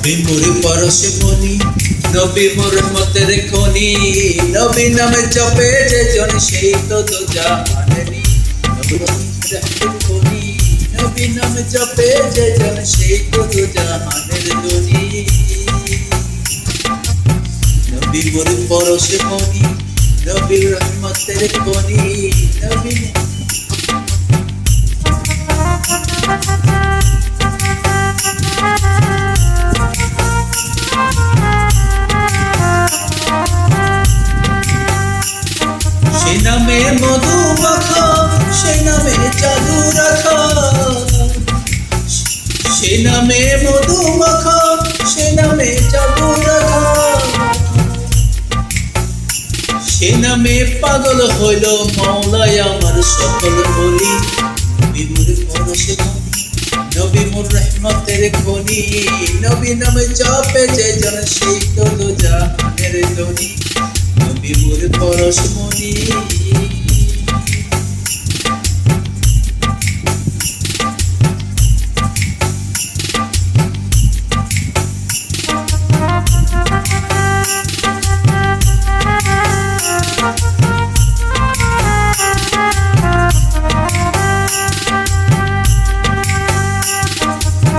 নবী মোর পরশে মনি, নবী মোর রহমতের খনি, নবী নামে জপে যে জন সেই তো জাহানেরি। নবী রহমতের খনি, নবী নামে জপে যে জন সেই তো জাহানের ধনী। নবী মোর পরশে মনি, নবী রহমতের খনি, নবী সে নামে মধু মাখা, সে নামে জাদু রাখা, সে নামে মধু মাখা, সে নামে জাদু রাখা, সে নামে পাগল হইল মাওলাই আমার সকল বলি। নবী মোর পরশে মনি, নবী মোর রহমতের খনি, নবী নামে জপে যে জন সেই তো জাহানের ধনী। নবী মোর পরশ মনি,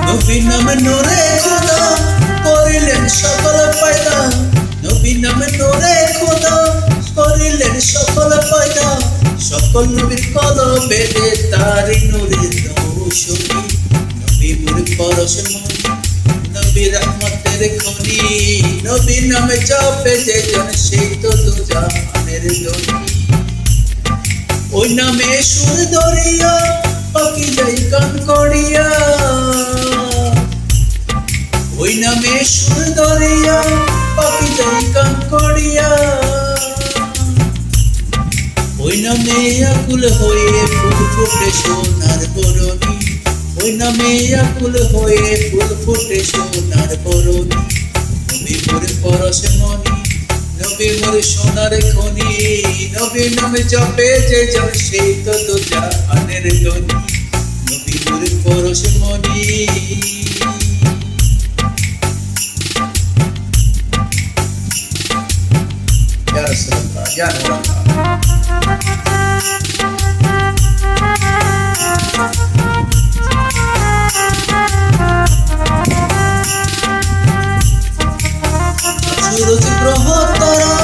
নবী নামে নূরে খোদা করিলেন সকল পয়দা, নবী নামে নূরে খোদা করিলেন সকল পয়দা, সকল নবীর কলবে তারি নূরের রৌশনী। নবী মোর পরশ মনি, নবী রহমতের খনি, নবী নামে জপে যে জন সেই তো জাহানের ধনী। ওই নামে সুর ধরিয়া পাখি যাই গান করিয়া, ওই নামে সুর ধরিয়া পাখি যাই গান করিয়া, ওই নামে আকুল হয়ে ফুল ফুটে সোনার বরণী, ওই নামে আকুল হয়ে ফুল ফুটে সোনার বরণী। নবী মোর পরশ মনি, নবী মোর সোনার খনি, নবী নামে জপে যে জন সেই তো জাহানের ধনী। নবী মোর পরশ মনি। Ya Rasulullah, ya Rasulullah. সূরজ গ্রহ তারা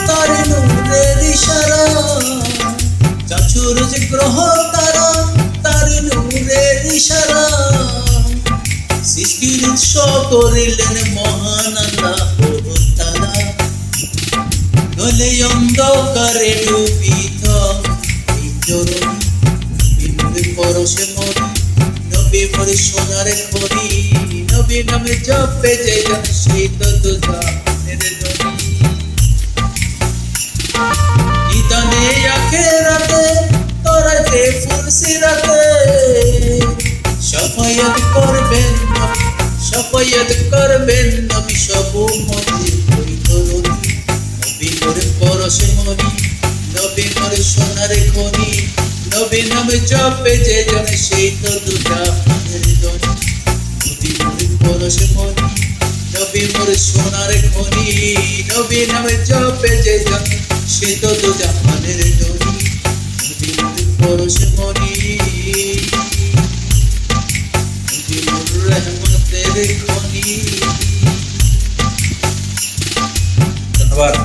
তারি নূরের ইশারা, সূরজ গ্রহ তারা তারি নূরের ইশারা, সৃষ্টির উৎস করিলেন মহান আল্লাহ তাআলা। নলে অন্ধকারে ডুবিত এই জননী, নবী মোর পরশে মনি, নবী মোর সোনার খনি, নবী নামে জপে যে জন সেই তো জাহানের ধনী। নিদানে আখিরাতে তরাতে ফুলসিরাতে, শাফায়াত করবেন নবী, শাফায়াত করবেন নবী সব উম্মতের ওই ধরনী। নবী মোর পরশে মনি, নবী মোর সোনার খনি, নবী নামে জপে যে জন সেই তো জাহানের ধনী। নবী মোর পরশে মনি, নবী মোর সোনার খনি, নবী নামে জপে যে জন সেই তো জাহানের ধনী। নবী মোর পরশে মনি, নবী মোর রহমতের খনি। ধন্যবাদ।